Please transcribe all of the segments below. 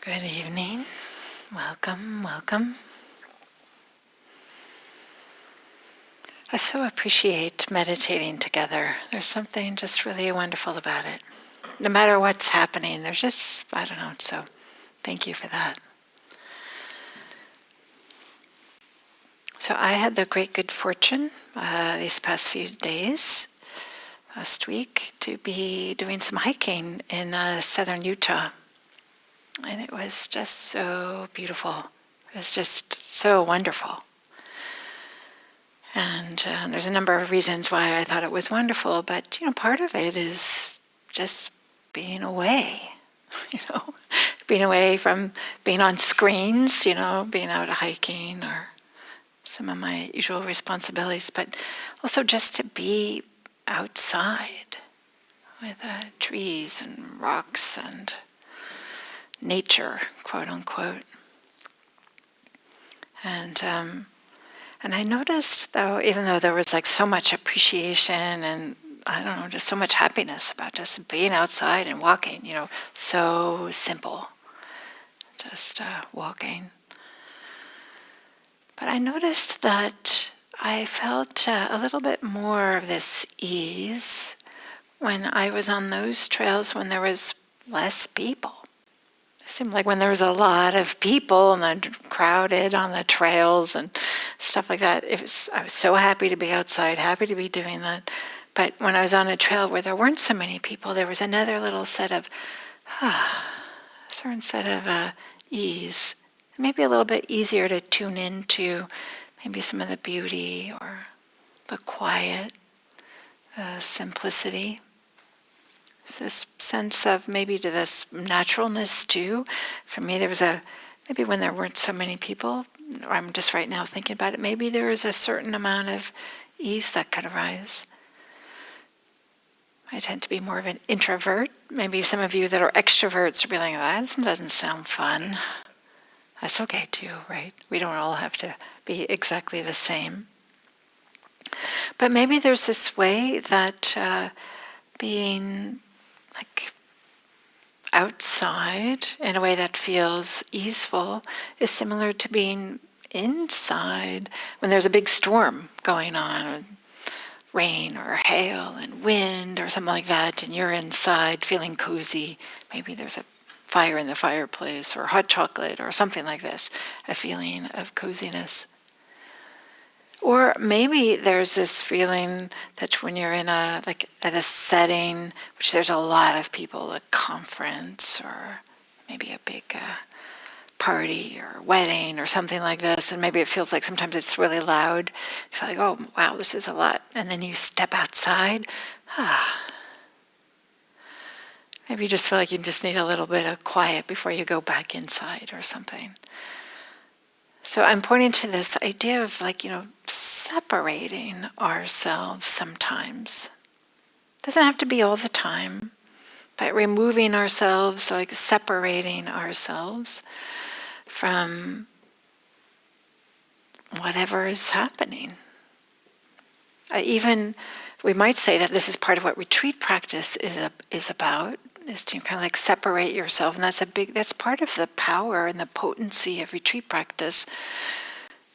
Good evening. Welcome, welcome. I so appreciate meditating together. There's something just really wonderful about it. No matter what's happening, there's just, I don't know, so thank you for that. So I had the great good fortune these past few days, last week, to be doing some hiking in southern Utah. And it was just so beautiful. It was just so wonderful. And there's a number of reasons why I thought it was wonderful, but part of it is just being away, being away from being on screens, being out hiking or some of my usual responsibilities, but also just to be outside with trees and rocks and nature, quote unquote. And I noticed, though, even though there was like so much appreciation and I don't know, just so much happiness about just being outside and walking, so simple, just walking. But I noticed that I felt a little bit more of this ease when I was on those trails when there was less people. It seemed like when there was a lot of people and then crowded on the trails and stuff like that, I was so happy to be outside, happy to be doing that. But when I was on a trail where there weren't so many people, there was another little set of, certain set of ease. Maybe a little bit easier to tune into maybe some of the beauty or the quiet, the simplicity. This sense of maybe to this naturalness too. For me, there was maybe when there weren't so many people, or I'm just right now thinking about it, maybe there was a certain amount of ease that could arise. I tend to be more of an introvert. Maybe some of you that are extroverts are like, that doesn't sound fun. That's okay too, right? We don't all have to be exactly the same. But maybe there's this way that being like outside in a way that feels easeful is similar to being inside when there's a big storm going on, rain or hail and wind or something like that, and you're inside feeling cozy. Maybe there's a fire in the fireplace or hot chocolate or something like this, a feeling of coziness. Or maybe there's this feeling that when you're in at a setting, which there's a lot of people, a conference or maybe a big party or wedding or something like this, and maybe it feels like sometimes it's really loud. You feel like, oh, wow, this is a lot. And then you step outside. Maybe you just feel like you just need a little bit of quiet before you go back inside or something. So I'm pointing to this idea of separating ourselves sometimes. It doesn't have to be all the time, but removing ourselves, separating ourselves from whatever is happening. Even we might say that this is part of what retreat practice is about, is to kind of separate yourself, and that's part of the power and the potency of retreat practice,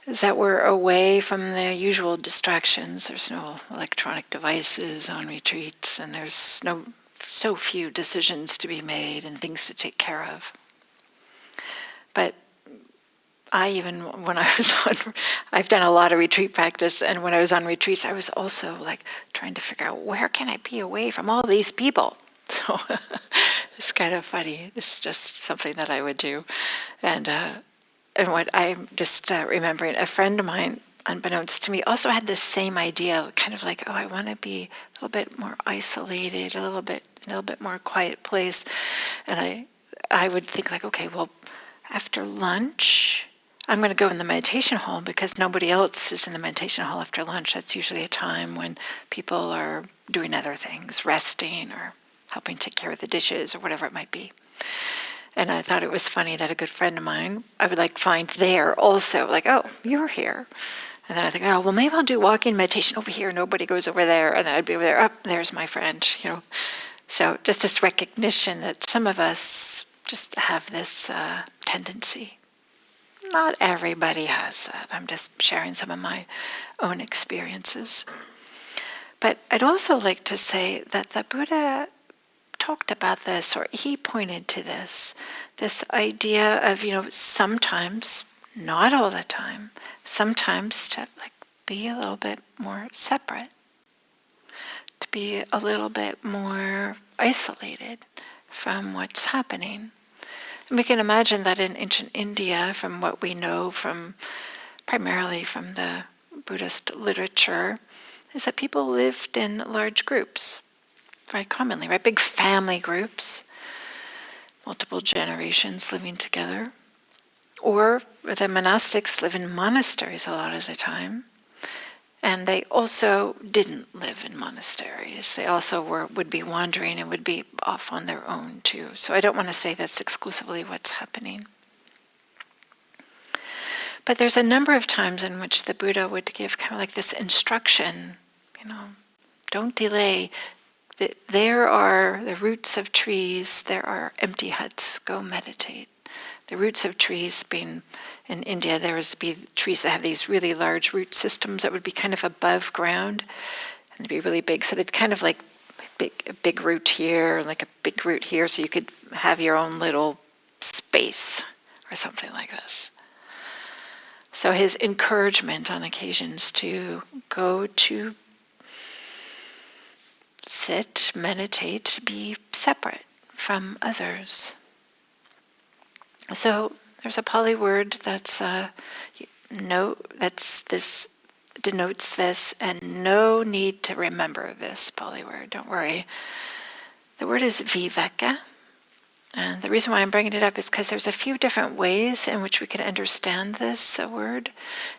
is that we're away from the usual distractions. There's no electronic devices on retreats, and there's so few decisions to be made and things to take care of. But when I was I've done a lot of retreat practice, and when I was on retreats, I was also trying to figure out where can I be away from all these people. So it's kind of funny. It's just something that I would do. And what I'm just remembering, a friend of mine, unbeknownst to me, also had this same idea, kind of I want to be a little bit more isolated, a little bit more quiet place. And I would think okay, well, after lunch, I'm going to go in the meditation hall because nobody else is in the meditation hall after lunch. That's usually a time when people are doing other things, resting or helping take care of the dishes or whatever it might be. And I thought it was funny that a good friend of mine, I would find there also, oh, you're here. And then I think, oh, well, maybe I'll do walking meditation over here. Nobody goes over there. And then I'd be over there, oh, there's my friend, So just this recognition that some of us just have this tendency. Not everybody has that. I'm just sharing some of my own experiences. But I'd also like to say that the Buddha talked about this, or he pointed to this idea of, sometimes, not all the time, sometimes to be a little bit more separate, to be a little bit more isolated from what's happening. And we can imagine that in ancient India, from what we know primarily from the Buddhist literature, is that people lived in large groups, very commonly, right? Big family groups, multiple generations living together. Or the monastics live in monasteries a lot of the time. And they also didn't live in monasteries. They also would be wandering and would be off on their own too. So I don't want to say that's exclusively what's happening. But there's a number of times in which the Buddha would give kind of like this instruction, don't delay. There are the roots of trees, there are empty huts, go meditate. The roots of trees being, in India, there would be trees that have these really large root systems that would be kind of above ground, and they'd be really big. So they'd kind of like a big root here, and like a big root here, so you could have your own little space or something like this. So his encouragement on occasions to go to sit, meditate, be separate from others. So there's a Pali word denotes this, and no need to remember this Pali word. Don't worry. The word is Viveka, and the reason why I'm bringing it up is because there's a few different ways in which we can understand this word,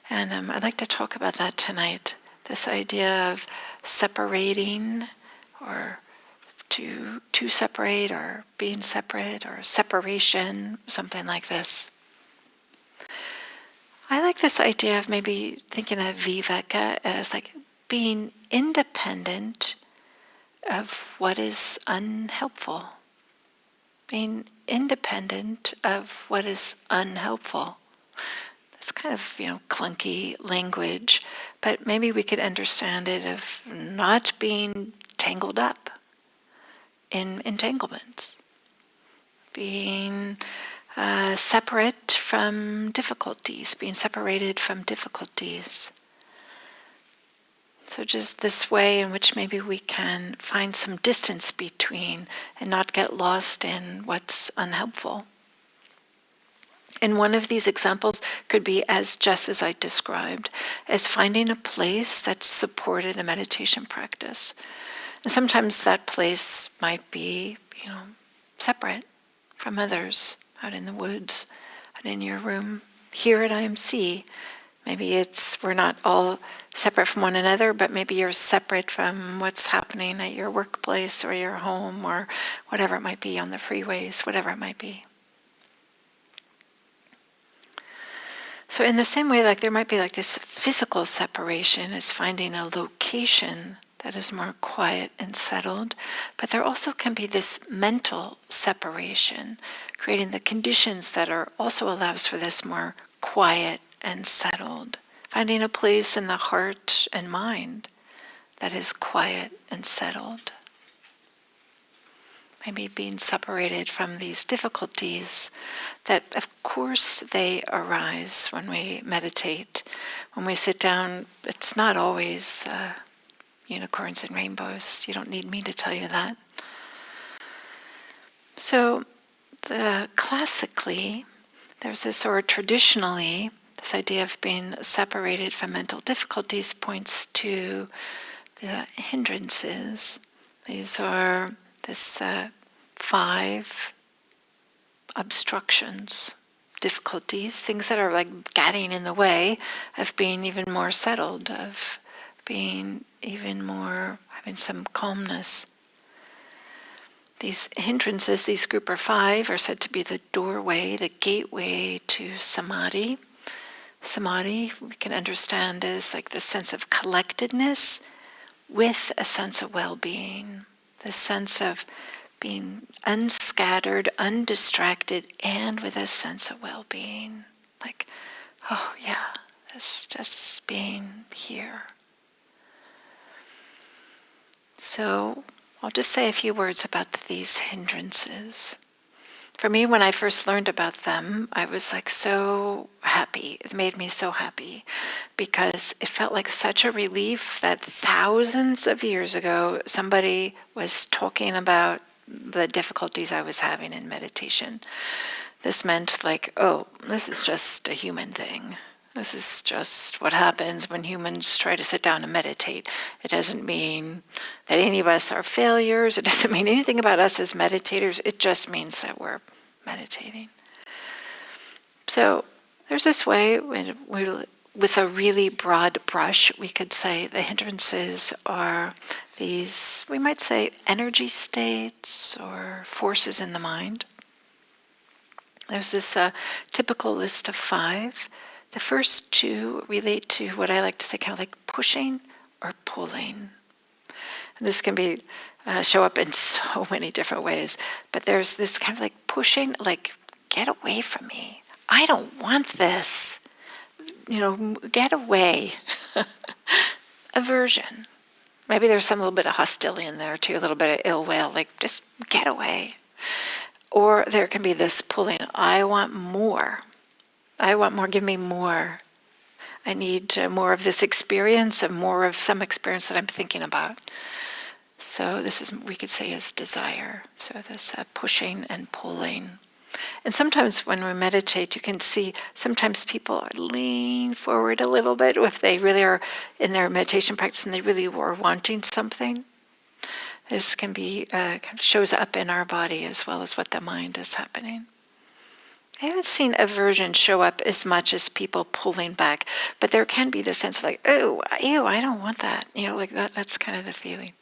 and I'd like to talk about that tonight. This idea of separating, or to separate, or being separate, or separation, something like this. I like this idea of maybe thinking of Viveka as like being independent of what is unhelpful. Being independent of what is unhelpful. It's kind of, clunky language, but maybe we could understand it of not being tangled up in entanglements, being separate from difficulties, being separated from difficulties. So just this way in which maybe we can find some distance between and not get lost in what's unhelpful. And one of these examples could be just as I described, as finding a place that's supported a meditation practice. And sometimes that place might be, separate from others, out in the woods, out in your room, here at IMC. Maybe we're not all separate from one another, but maybe you're separate from what's happening at your workplace or your home or whatever it might be, on the freeways, whatever it might be. So in the same way, there might be this physical separation is finding a location that is more quiet and settled, but there also can be this mental separation, creating the conditions that also allows for this more quiet and settled, finding a place in the heart and mind that is quiet and settled. Maybe being separated from these difficulties that, of course, they arise when we meditate. When we sit down, it's not always unicorns and rainbows. You don't need me to tell you that. So, classically, there's this, or traditionally, this idea of being separated from mental difficulties points to the hindrances. These are this 5 obstructions, difficulties, things that are getting in the way of being even more settled, of being even more, having some calmness. These hindrances, these group of 5, are said to be the doorway, the gateway to samadhi. Samadhi, we can understand as the sense of collectedness with a sense of well-being, the sense of being unscattered, undistracted, and with a sense of well-being. Like, oh yeah, it's just being here. So I'll just say a few words about these hindrances. For me, when I first learned about them, I was like so happy. It made me so happy because it felt like such a relief that thousands of years ago, somebody was talking about the difficulties I was having in meditation. This meant like, oh, this is just a human thing. This is just what happens when humans try to sit down and meditate. It doesn't mean that any of us are failures. It doesn't mean anything about us as meditators. It just means that we're meditating. So there's this way, with a really broad brush, we could say the hindrances are these, we might say, energy states or forces in the mind. There's this typical list of 5. The first 2 relate to what I like to say kind of like pushing or pulling. And this can be show up in so many different ways, but there's this kind of like pushing, like, get away from me. I don't want this. Get away. Aversion. Maybe there's some little bit of hostility in there too, a little bit of ill will, like just get away. Or there can be this pulling, I want more. I want more, give me more. I need more of this experience and more of some experience that I'm thinking about. So this is, we could say, is desire. So this pushing and pulling. And sometimes when we meditate, you can see sometimes people lean forward a little bit if they really are in their meditation practice and they really are wanting something. This can be, kind of shows up in our body as well as what the mind is happening. I haven't seen aversion show up as much as people pulling back, but there can be the sense of like, oh, ew, I don't want that. Like that's kind of the feeling.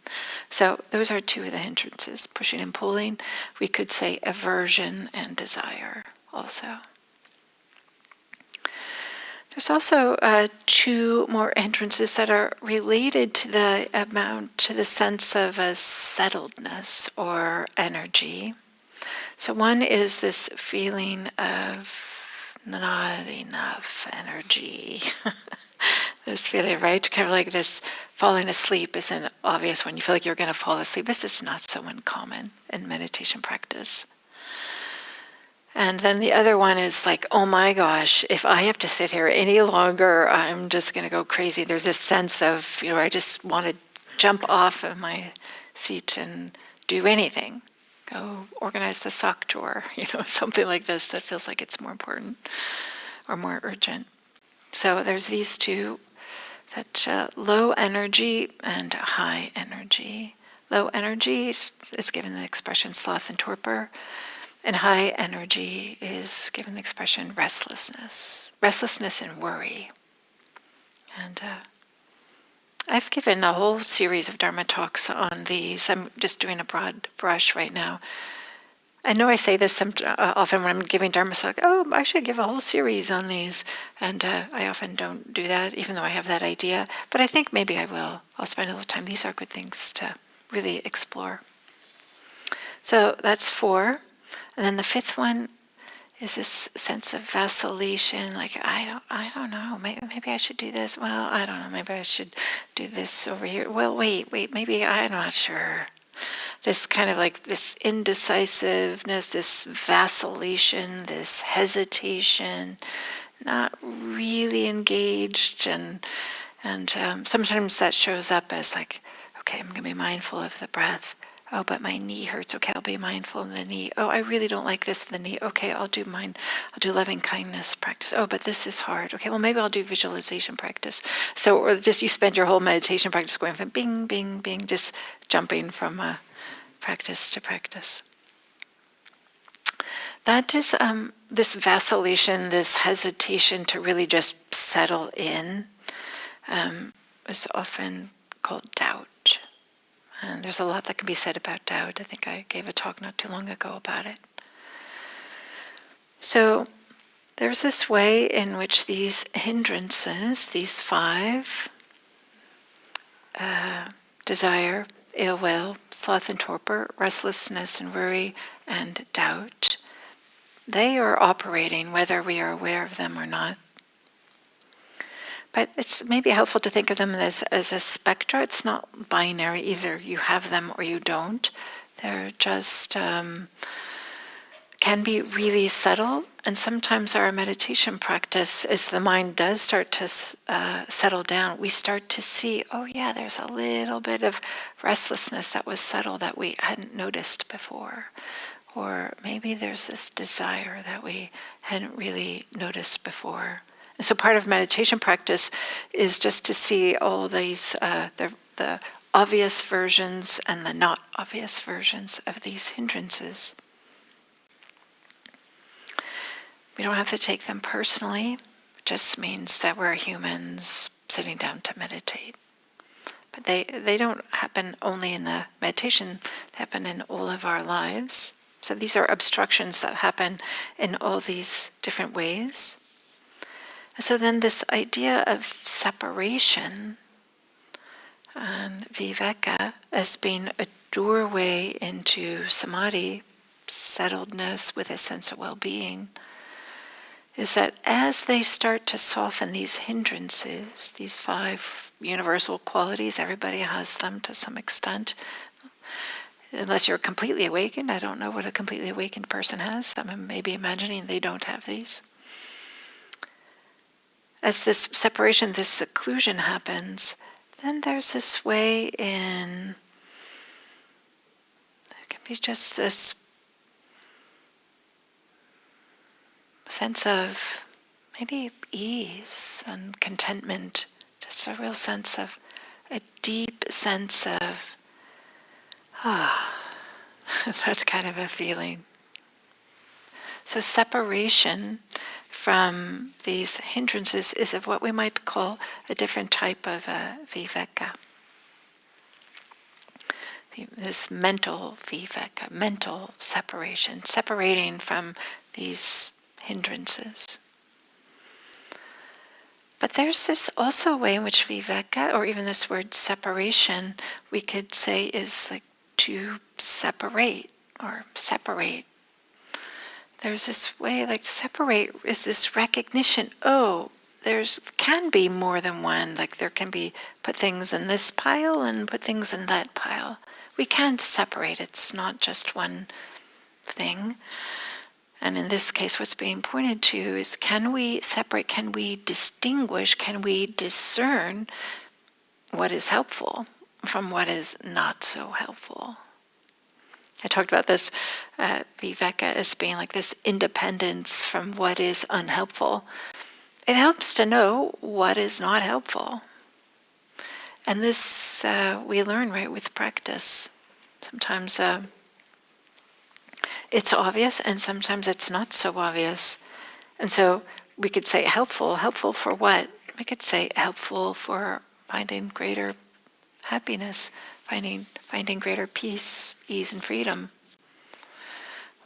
So those are 2 of the hindrances, pushing and pulling. We could say aversion and desire also. There's also 2 more hindrances that are related to the sense of a settledness or energy. So one is this feeling of not enough energy. This feeling, right? Kind of like this falling asleep isn't obvious when you feel like you're going to fall asleep. This is not so uncommon in meditation practice. And then the other one is like, oh my gosh, if I have to sit here any longer, I'm just going to go crazy. There's this sense of, I just want to jump off of my seat and do anything. Go organize the sock drawer, something like this that feels like it's more important or more urgent. So there's these 2, that low energy and high energy. Low energy is given the expression sloth and torpor, and high energy is given the expression restlessness and worry. And I've given a whole series of Dharma talks on these. I'm just doing a broad brush right now. I know I say this often when I'm giving Dharma, so like, oh, I should give a whole series on these. And I often don't do that, even though I have that idea. But I think maybe I will. I'll spend a little time. These are good things to really explore. So that's 4. And then the 5th one is this sense of vacillation, like I don't know, maybe I should do this. Well, I don't know, maybe I should do this over here. Well, wait, maybe I'm not sure. This kind of like this indecisiveness, this vacillation, this hesitation, not really engaged, and sometimes that shows up as like, okay, I'm going to be mindful of the breath. Oh, but my knee hurts. Okay, I'll be mindful of the knee. Oh, I really don't like this in the knee. Okay, I'll do loving kindness practice. Oh, but this is hard. Okay, well, maybe I'll do visualization practice. So, or just you spend your whole meditation practice going from bing, bing, bing, just jumping from practice to practice. That is this vacillation, this hesitation to really just settle in, is often called doubt. And there's a lot that can be said about doubt. I think I gave a talk not too long ago about it. So there's this way in which these hindrances, these 5, desire, ill will, sloth and torpor, restlessness and worry, and doubt. They are operating whether we are aware of them or not. But it's maybe helpful to think of them as a spectra. It's not binary. Either you have them or you don't. They're just can be really subtle. And sometimes our meditation practice, as the mind does start to settle down, we start to see, oh yeah, there's a little bit of restlessness that was subtle that we hadn't noticed before. Or maybe there's this desire that we hadn't really noticed before. And so part of meditation practice is just to see all these, the obvious versions and the not obvious versions of these hindrances. We don't have to take them personally. It just means that we're humans sitting down to meditate. But they don't happen only in the meditation, they happen in all of our lives. So these are obstructions that happen in all these different ways. And so then this idea of separation and Viveka as being a doorway into samadhi, settledness with a sense of well-being, is that as they start to soften these hindrances, these 5 universal qualities, everybody has them to some extent. Unless you're completely awakened, I don't know what a completely awakened person has. I'm maybe imagining they don't have these. As this separation, this seclusion happens, then there's this way in, it can be just this sense of maybe ease and contentment, just a real sense of, a deep sense of, that kind of a feeling. So separation from these hindrances is of what we might call a different type of viveka. This mental viveka, mental separation, separating from these hindrances. But there's this also a way in which viveka, or even this word separation, we could say is like to separate or separate. There's this way, like separate is this recognition, oh, there's can be more than one, like there can be put things in this pile and put things in that pile. We can separate, it's not just one thing. And in this case, what's being pointed to is, can we separate, can we distinguish, can we discern what is helpful from what is not so helpful? I talked about this Viveka as being like this independence from what is unhelpful. It helps to know what is not helpful. And this we learn, right, with practice. Sometimes it's obvious and sometimes it's not so obvious. And so we could say helpful for what? We could say helpful for finding greater happiness, finding greater peace, ease, and freedom.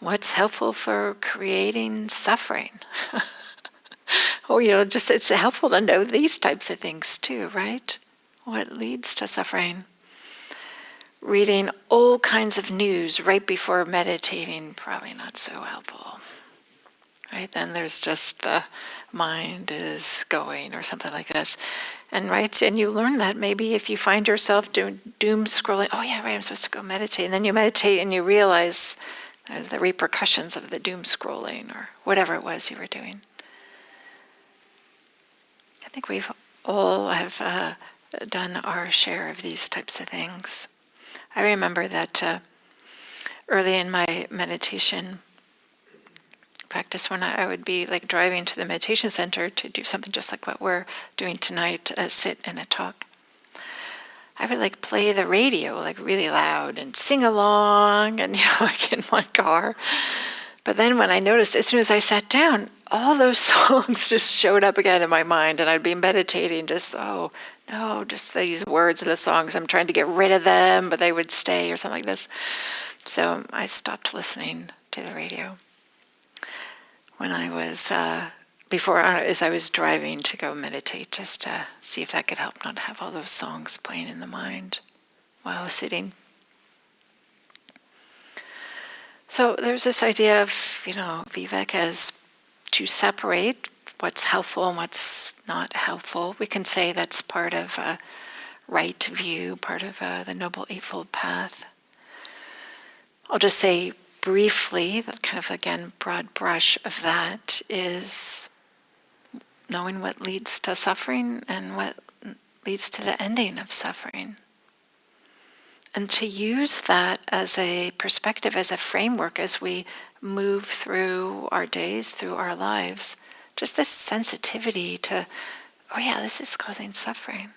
What's helpful for creating suffering? Oh, just it's helpful to know these types of things too, right? What leads to suffering? Reading all kinds of news right before meditating, probably not so helpful. Right? Then there's just the mind is going or something like this. And you learn that maybe if you find yourself doing doom scrolling, oh yeah, right, I'm supposed to go meditate. And then you meditate and you realize the repercussions of the doom scrolling or whatever it was you were doing. I think we've all have done our share of these types of things. I remember that early in my meditation practice, when I would be like driving to the meditation center to do something just like what we're doing tonight, sit and a talk, I would like play the radio like really loud and sing along and like in my car. But then when I noticed, as soon as I sat down, all those songs just showed up again in my mind, and I'd be meditating just, oh no, just these words of the songs, I'm trying to get rid of them, but they would stay or something like this. So I stopped listening to the radio when I was, as I was driving to go meditate, just to see if that could help not have all those songs playing in the mind. while sitting. So there's this idea of, Viveka as to separate what's helpful and what's not helpful. We can say that's part of a right view, part of the Noble Eightfold Path. I'll just say briefly, the kind of, again, broad brush of that is knowing what leads to suffering and what leads to the ending of suffering. And to use that as a perspective, as a framework, as we move through our days, through our lives, just this sensitivity to, oh yeah, this is causing suffering.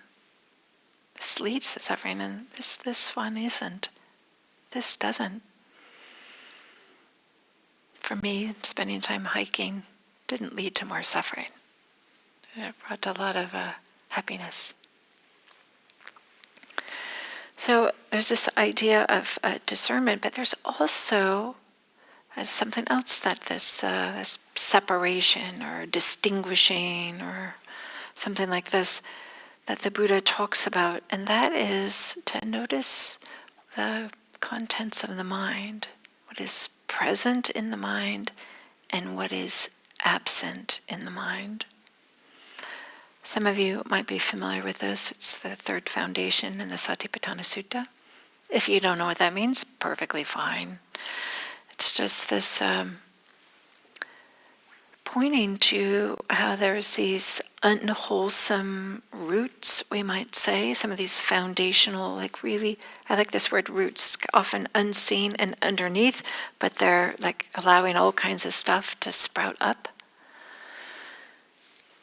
This leads to suffering, and this one isn't. This doesn't. For me, spending time hiking didn't lead to more suffering. It brought a lot of happiness. So there's this idea of discernment, but there's also something else that this separation or distinguishing or something like this that the Buddha talks about, and that is to notice the contents of the mind, what is present in the mind and what is absent in the mind. Some of you might be familiar with this. It's the third foundation in the Satipatthana Sutta. If you don't know what that means, perfectly fine. It's just this pointing to how there's these unwholesome roots, we might say, some of these foundational, like really, I like this word roots, often unseen and underneath, but they're like allowing all kinds of stuff to sprout up.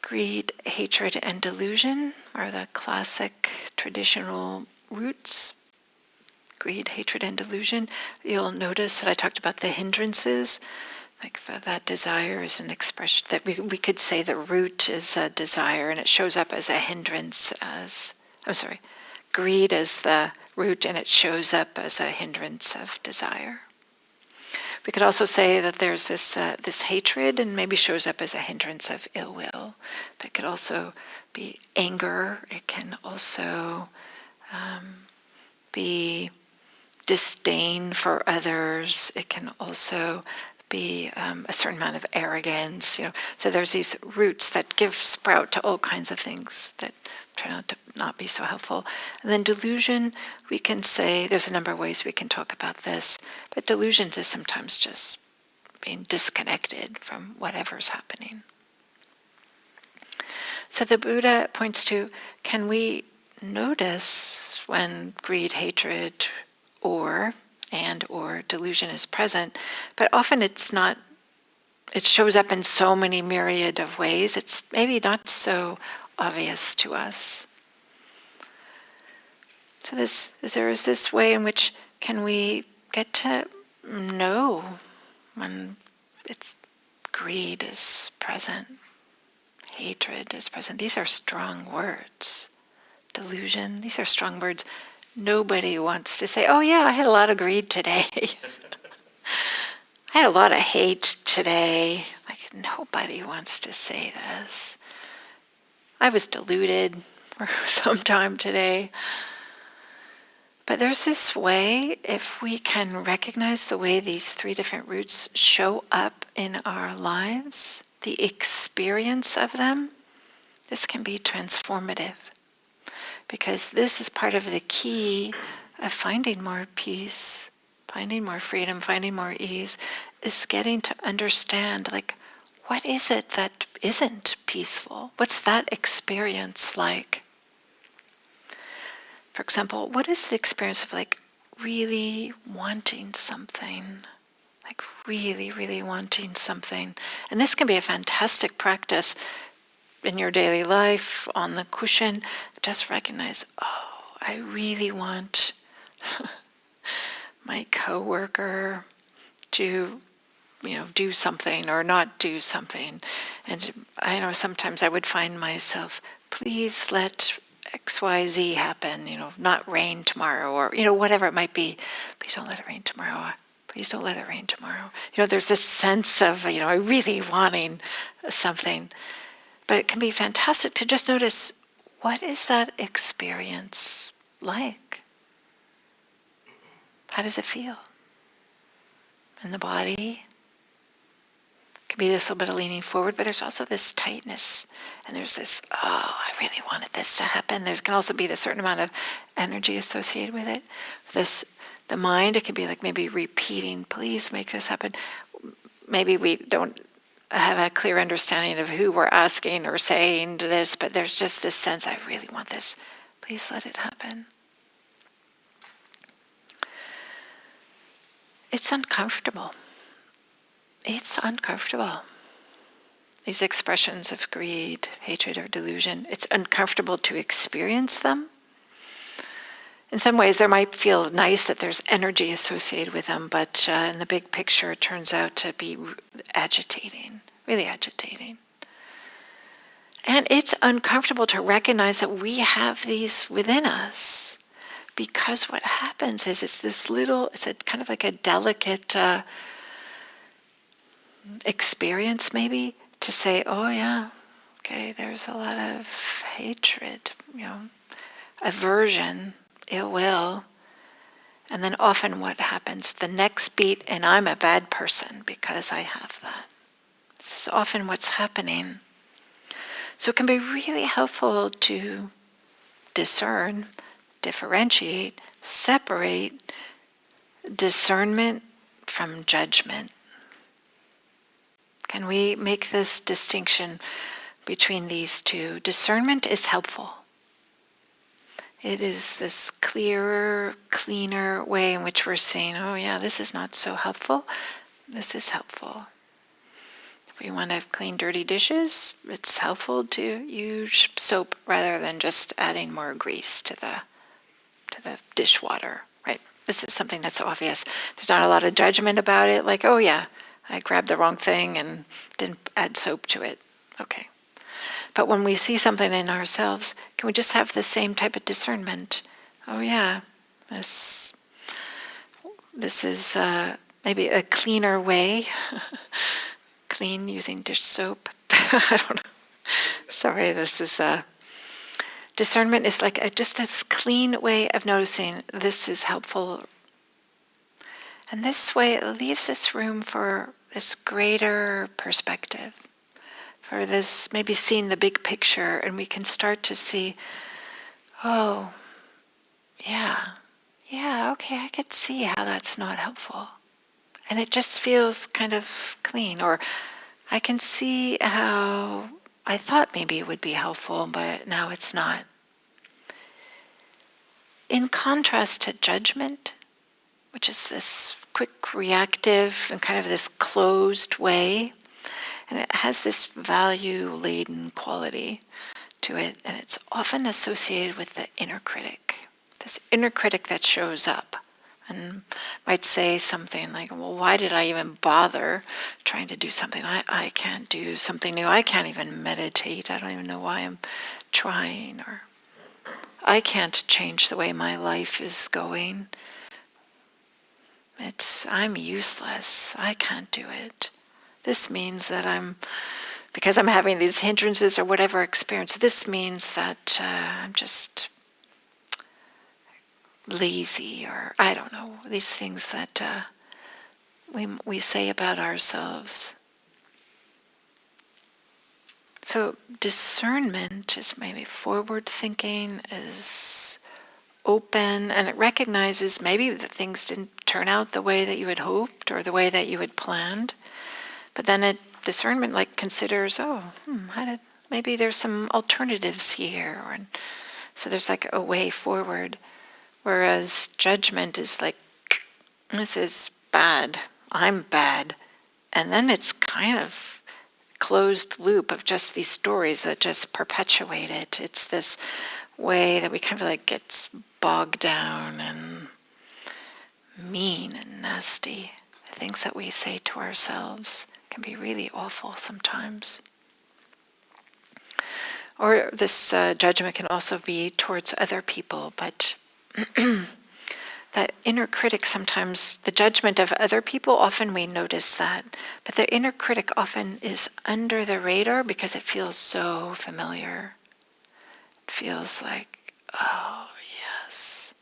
Greed, hatred, and delusion are the classic traditional roots. Greed, hatred, and delusion. You'll notice that I talked about the hindrances. Like for that desire is an expression that we could say the root is a desire and it shows up as a hindrance greed is the root and it shows up as a hindrance of desire. We could also say that there's this hatred and maybe shows up as a hindrance of ill will. But it could also be anger. It can also be disdain for others. It can also be a certain amount of arrogance. So there's these roots that give sprout to all kinds of things that turn out to not be so helpful. And then delusion, we can say, there's a number of ways we can talk about this, but delusion is sometimes just being disconnected from whatever's happening. So the Buddha points to, can we notice when greed, hatred, or delusion is present, but often it's not, it shows up in so many myriad of ways, it's maybe not so obvious to us. So there is this way in which can we get to know when it's greed is present, hatred is present. These are strong words. Delusion, these are strong words. Nobody wants to say, oh yeah, I had a lot of greed today. I had a lot of hate today. Like nobody wants to say this. I was deluded for some time today. But there's this way, if we can recognize the way these three different roots show up in our lives, the experience of them, this can be transformative. Because this is part of the key of finding more peace, finding more freedom, finding more ease, is getting to understand, like, what is it that isn't peaceful? What's that experience like? For example, what is the experience of like really wanting something? Like really, really wanting something. And this can be a fantastic practice in your daily life, on the cushion. Just recognize, oh, I really want my coworker to do something or not do something. And I know sometimes I would find myself, please let XYZ happen, not rain tomorrow, or, whatever it might be. Please don't let it rain tomorrow. Please don't let it rain tomorrow. There's this sense of, really wanting something. But it can be fantastic to just notice, what is that experience like? How does it feel? In the body? Could be this little bit of leaning forward, but there's also this tightness. And there's this, oh, I really wanted this to happen. There can also be a certain amount of energy associated with it. The mind, it can be like maybe repeating, please make this happen. Maybe we don't have a clear understanding of who we're asking or saying this, but there's just this sense, I really want this. Please let it happen. It's uncomfortable. It's uncomfortable. These expressions of greed, hatred, or delusion, it's uncomfortable to experience them. In some ways, there might feel nice that there's energy associated with them, but in the big picture, it turns out to be agitating, really agitating. And it's uncomfortable to recognize that we have these within us, because what happens is it's a kind of like a delicate experience maybe, to say, oh yeah, okay, there's a lot of hatred, aversion, ill will. And then often what happens, the next beat, and I'm a bad person because I have that. This is often what's happening. So it can be really helpful to discern, differentiate, separate discernment from judgment. Can we make this distinction between these two? Discernment is helpful. It is this clearer, cleaner way in which we're saying, oh yeah, this is not so helpful. This is helpful. If we want to clean dirty dishes, it's helpful to use soap rather than just adding more grease to the dishwater, right? This is something that's obvious. There's not a lot of judgment about it, like, oh yeah, I grabbed the wrong thing and didn't add soap to it. Okay. But when we see something in ourselves, can we just have the same type of discernment? Oh yeah, this is maybe a cleaner way. Clean using dish soap. I don't know. Sorry, this is discernment is like just this clean way of noticing this is helpful. And this way it leaves this room for this greater perspective, for this maybe seeing the big picture, and we can start to see, oh, yeah, okay, I could see how that's not helpful. And it just feels kind of clean. Or I can see how I thought maybe it would be helpful, but now it's not. In contrast to judgment, which is this quick, reactive, and kind of this closed way, and it has this value-laden quality to it, and it's often associated with the inner critic, this inner critic that shows up and might say something like, well, why did I even bother trying to do something? I can't do something new. I can't even meditate. I don't even know why I'm trying. Or I can't change the way my life is going. I'm useless. I can't do it. This means that because I'm having these hindrances or whatever experience, this means that I'm just lazy, or I don't know, these things that we say about ourselves. So discernment is maybe forward thinking, is open, and it recognizes maybe that things didn't turn out the way that you had hoped or the way that you had planned. But then discernment considers, maybe there's some alternatives here. So there's like a way forward. Whereas judgment is like, this is bad, I'm bad. And then it's kind of closed loop of just these stories that just perpetuate it. It's this way that we kind of like gets bogged down and mean and nasty. The things that we say to ourselves can be really awful sometimes. Or this judgment can also be towards other people, but that inner critic sometimes, the judgment of other people, often we notice that, but the inner critic often is under the radar because it feels so familiar. It feels like, oh yes,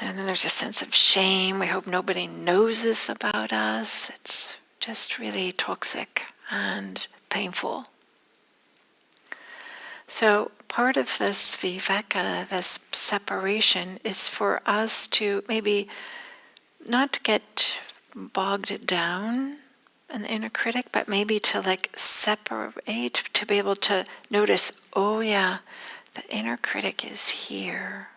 And then there's a sense of shame. We hope nobody knows this about us. It's just really toxic and painful. So part of this Viveka, this separation, is for us to maybe not get bogged down in the inner critic, but maybe to separate, to be able to notice, oh yeah, the inner critic is here.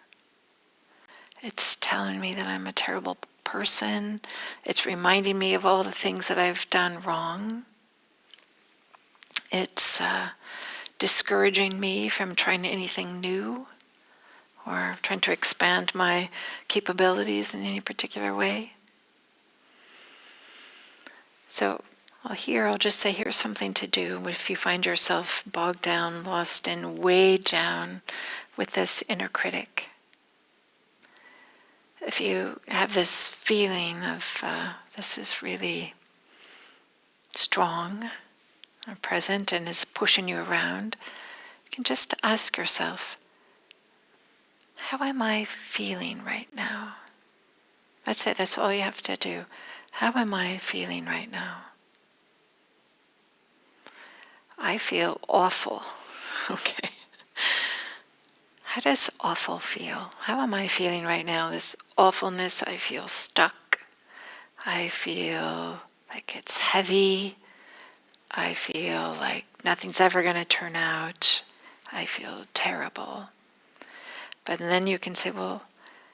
It's telling me that I'm a terrible person. It's reminding me of all the things that I've done wrong. It's discouraging me from trying anything new or trying to expand my capabilities in any particular way. So I'll just say here's something to do if you find yourself bogged down, lost in, weighed down with this inner critic. If you have this feeling of this is really strong or present and is pushing you around, you can just ask yourself, how am I feeling right now? That's it, that's all you have to do. How am I feeling right now? I feel awful. Okay. How does awful feel? How am I feeling right now? This awfulness, I feel stuck. I feel like it's heavy. I feel like nothing's ever going to turn out. I feel terrible. But then you can say, well,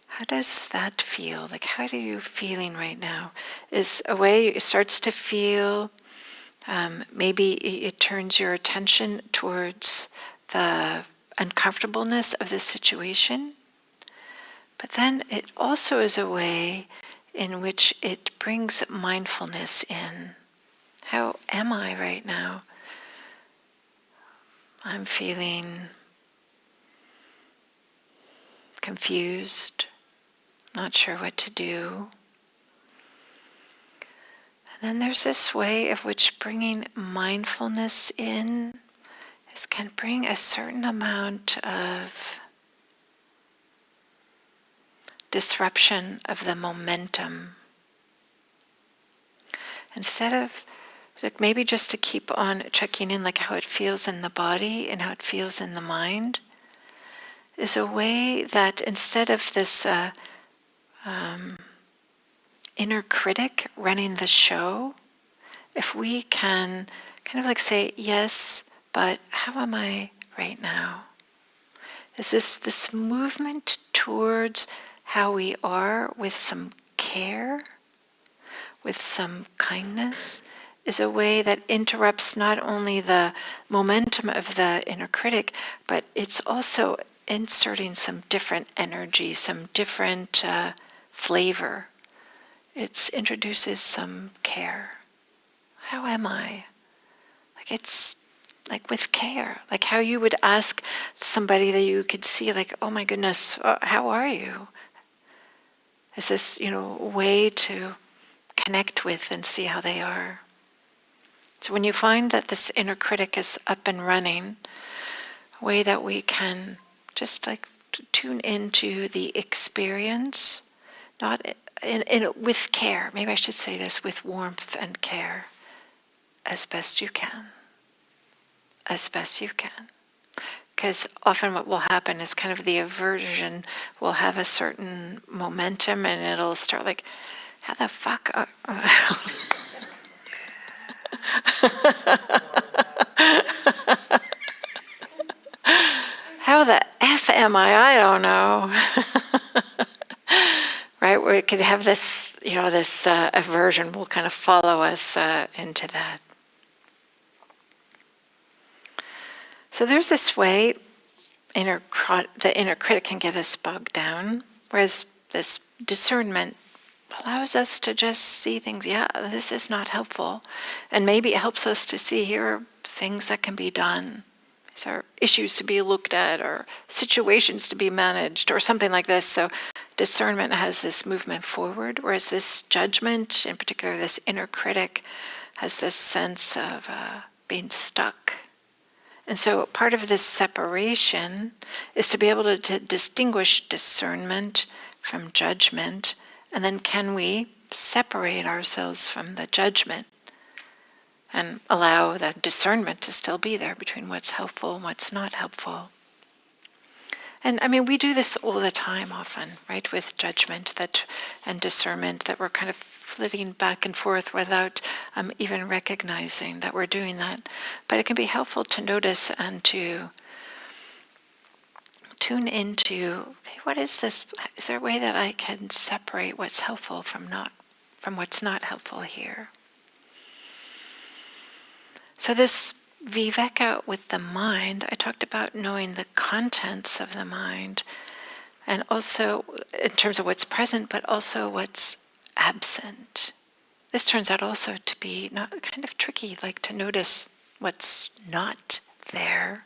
how does that feel? Like, how are you feeling right now? Is a way it starts to feel, maybe it turns your attention towards the uncomfortableness of the situation. But then it also is a way in which it brings mindfulness in. How am I right now? I'm feeling confused, not sure what to do. And then there's this way of which bringing mindfulness in can bring a certain amount of disruption of the momentum. Instead of maybe just to keep on checking in like how it feels in the body and how it feels in the mind, is a way that instead of this inner critic running the show, if we can kind of say, yes, but how am I right now? Is this movement towards how we are with some care, with some kindness, is a way that interrupts not only the momentum of the inner critic, but it's also inserting some different energy, some different flavor. It introduces some care. How am I? It's with care, like how you would ask somebody that you could see, oh my goodness, how are you? Is this, a way to connect with and see how they are? So when you find that this inner critic is up and running, a way that we can just tune into the experience, not with care, maybe I should say this, with warmth and care, as best you can. As best you can. Because often what will happen is kind of the aversion will have a certain momentum and it'll start how the fuck are... How the F am I? I don't know. Right? Where it could have this, this aversion will kind of follow us into that. So there's this way the inner critic can get us bogged down, whereas this discernment allows us to just see things, yeah, this is not helpful. And maybe it helps us to see here are things that can be done. These are issues to be looked at or situations to be managed or something like this. So discernment has this movement forward, whereas this judgment, in particular this inner critic, has this sense of being stuck. And so part of this separation is to be able to distinguish discernment from judgment, and then can we separate ourselves from the judgment and allow that discernment to still be there between what's helpful and what's not helpful. And I mean, we do this all the time often, right, with judgment and discernment, that we're kind of flitting back and forth without even recognizing that we're doing that. But it can be helpful to notice and to tune into, okay, what is this? Is there a way that I can separate what's helpful from what's not helpful here? So this Viveka with the mind, I talked about knowing the contents of the mind, and also in terms of what's present, but also what's absent. This turns out also to be not kind of tricky, like to notice what's not there.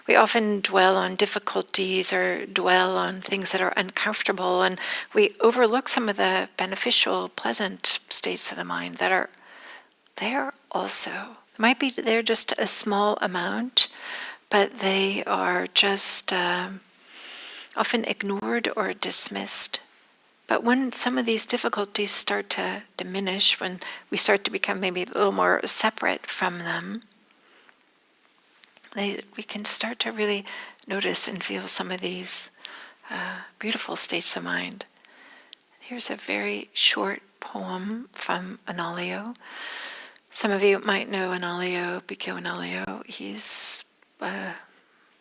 We often dwell on difficulties or dwell on things that are uncomfortable, and we overlook some of the beneficial, pleasant states of the mind that are there also. Might be there just a small amount, but they are just often ignored or dismissed. But when some of these difficulties start to diminish, when we start to become maybe a little more separate from them, we can start to really notice and feel some of these beautiful states of mind. Here's a very short poem from Analayo. Some of you might know Analayo, Bhikkhu Analayo. He's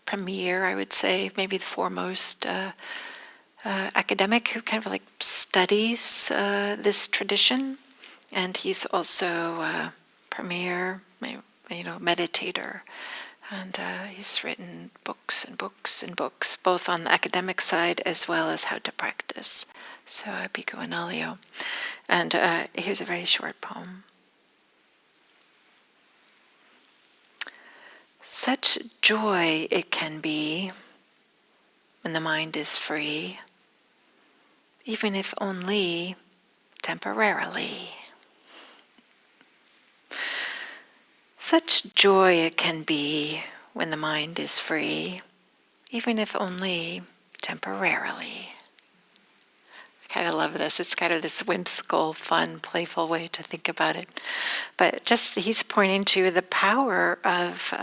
premier, I would say, maybe the foremost academic who kind of like studies this tradition, and he's also premier, meditator, and he's written books and books and books, both on the academic side as well as how to practice. So Bhikkhu Analayo, and here's a very short poem. Such joy it can be when the mind is free, even if only temporarily. Such joy it can be when the mind is free, even if only temporarily. I kind of love this. It's kind of this whimsical, fun, playful way to think about it. But just he's pointing to the power of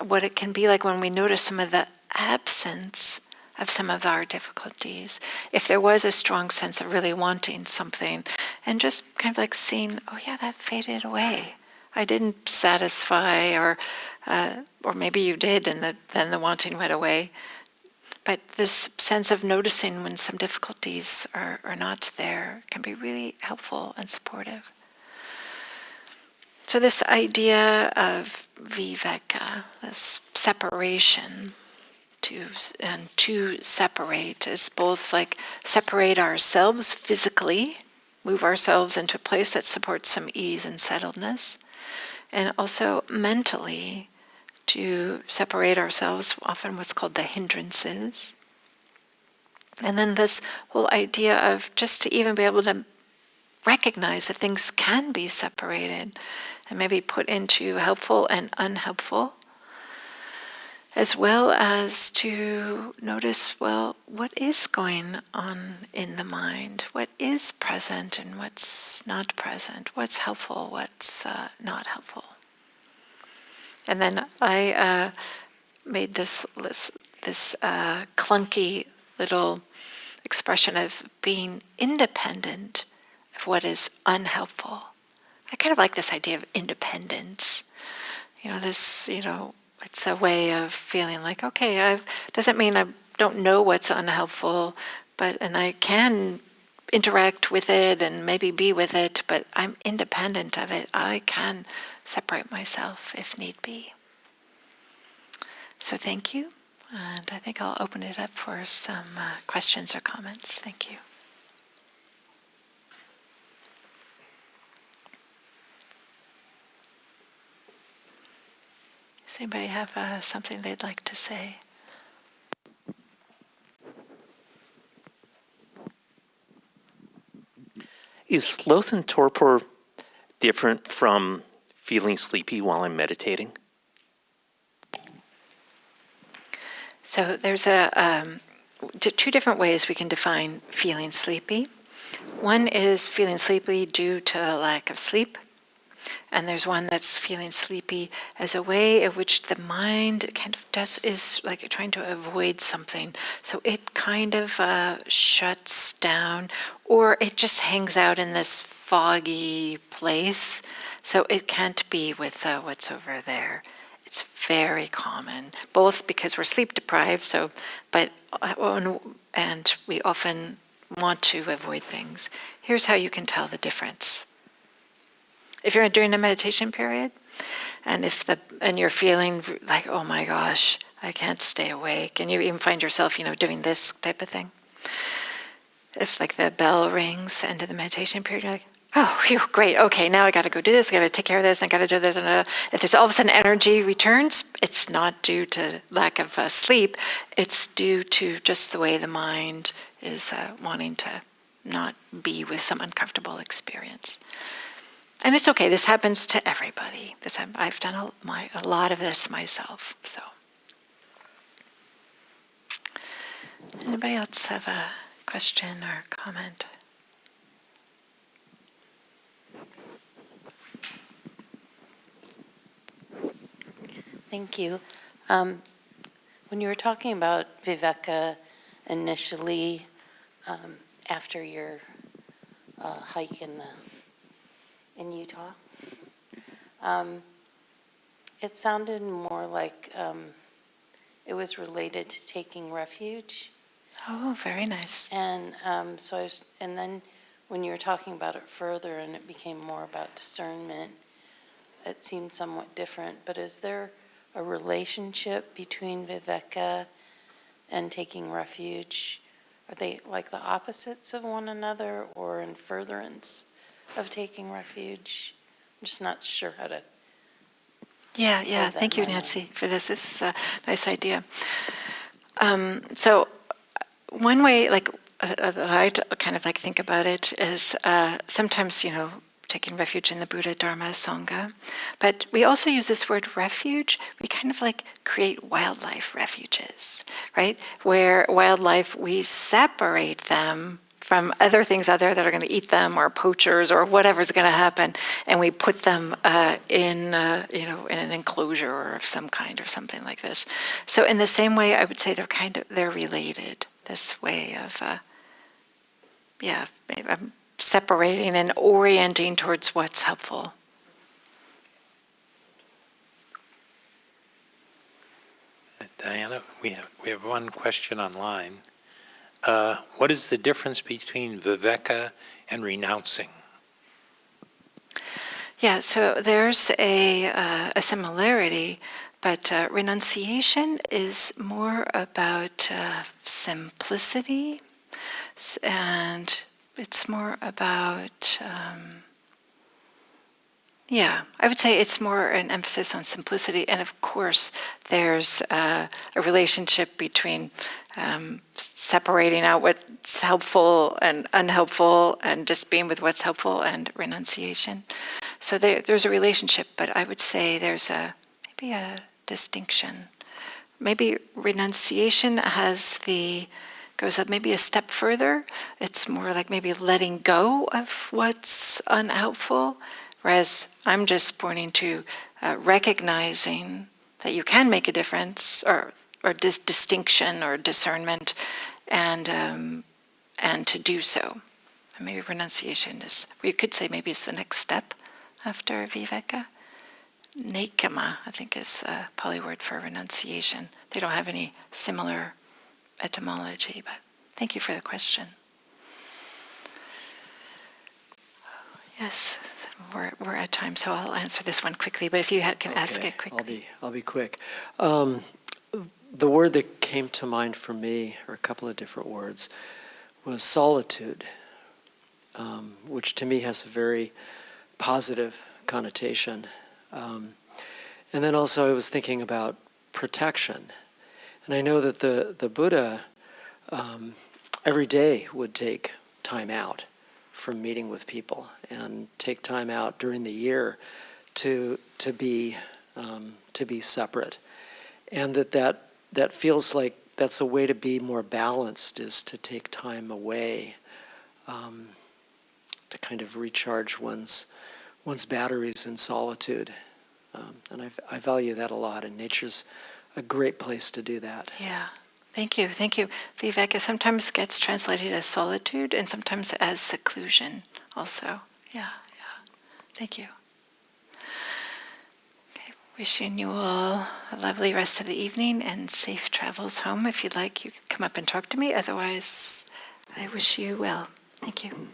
what it can be like when we notice some of the absence of some of our difficulties. If there was a strong sense of really wanting something, and just kind of like seeing, oh yeah, that faded away. I didn't satisfy, or maybe you did, and then the wanting went away. But this sense of noticing when some difficulties are not there can be really helpful and supportive. So this idea of Viveka, this separation, to separate, is both like separate ourselves physically, move ourselves into a place that supports some ease and settledness, and also mentally, to separate ourselves, often what's called the hindrances. And then this whole idea of just to even be able to recognize that things can be separated and maybe put into helpful and unhelpful, as well as to notice, well, what is going on in the mind? What is present and what's not present? What's helpful, what's not helpful? And then I made this clunky little expression of being independent of what is unhelpful. I kind of like this idea of independence. It's a way of feeling like, okay, doesn't mean I don't know what's unhelpful, and I can interact with it and maybe be with it, but I'm independent of it. I can separate myself if need be. So thank you, and I think I'll open it up for some questions or comments. Thank you. Does anybody have something they'd like to say? Is sloth and torpor different from feeling sleepy while I'm meditating? So there's two different ways we can define feeling sleepy. One is feeling sleepy due to a lack of sleep. And there's one that's feeling sleepy as a way in which the mind kind of is like trying to avoid something. So it kind of shuts down, or it just hangs out in this foggy place. So it can't be with what's over there. It's very common, both because we're sleep deprived. And we often want to avoid things. Here's how you can tell the difference. If you're during a meditation period, and you're feeling like, oh my gosh, I can't stay awake, and you even find yourself, doing this type of thing. If like the bell rings, the end of the meditation period, you're like, oh, phew, great, okay, now I got to go do this, I got to take care of this, and I got to do this. And if there's all of a sudden energy returns, it's not due to lack of sleep. It's due to just the way the mind is wanting to not be with some uncomfortable experience. And it's okay. This happens to everybody. I've done a lot of this myself. So, anybody else have a question or comment? Thank you. When you were talking about Viveka initially, after your hike in Utah, it sounded more like it was related to taking refuge. Oh, very nice. And and then when you were talking about it further and it became more about discernment, it seemed somewhat different. But is there a relationship between Viveka and taking refuge? Are they like the opposites of one another, or in furtherance of taking refuge? I'm just not sure how to. Yeah. Thank you, Nancy, for this. This is a nice idea. So one way, that I kind of think about it is sometimes, taking refuge in the Buddha, Dharma, Sangha. But we also use this word refuge. We kind of create wildlife refuges, right? Where wildlife, we separate them from other things out there that are going to eat them, or poachers, or whatever's going to happen, and we put them in an enclosure of some kind or something like this. So in the same way, I would say they're related. This way of separating and orienting towards what's helpful. Diana, we have one question online. What is the difference between Viveka and renouncing? Yeah, so there's a similarity, but renunciation is more about simplicity, and it's more about, I would say it's more an emphasis on simplicity. And of course, there's a relationship between separating out what's helpful and unhelpful, and just being with what's helpful, and renunciation. So there's a relationship, but I would say there's maybe a distinction. Maybe renunciation goes up maybe a step further. It's more like maybe letting go of what's unhelpful, whereas I'm just pointing to recognizing that you can make a difference, or distinction or discernment, and to do so. And maybe renunciation you could say maybe it's the next step after Viveka. Nekama, I think, is the Pali word for renunciation. They don't have any similar etymology, but thank you for the question. Yes, we're at time, so I'll answer this one quickly, but if you can ask it quickly. I'll be quick. The word that came to mind for me, or a couple of different words, was solitude, which to me has a very positive connotation. And then also I was thinking about protection. And I know that the Buddha every day would take time out from meeting with people, and take time out during the year to be separate. And that feels like that's a way to be more balanced, is to take time away, to kind of recharge one's batteries in solitude. And I value that a lot, and nature's a great place to do that. Yeah. Thank you. Thank you. Viveka sometimes gets translated as solitude and sometimes as seclusion also. Yeah. Thank you. Okay. Wishing you all a lovely rest of the evening and safe travels home. If you'd like, you can come up and talk to me. Otherwise, I wish you well. Thank you.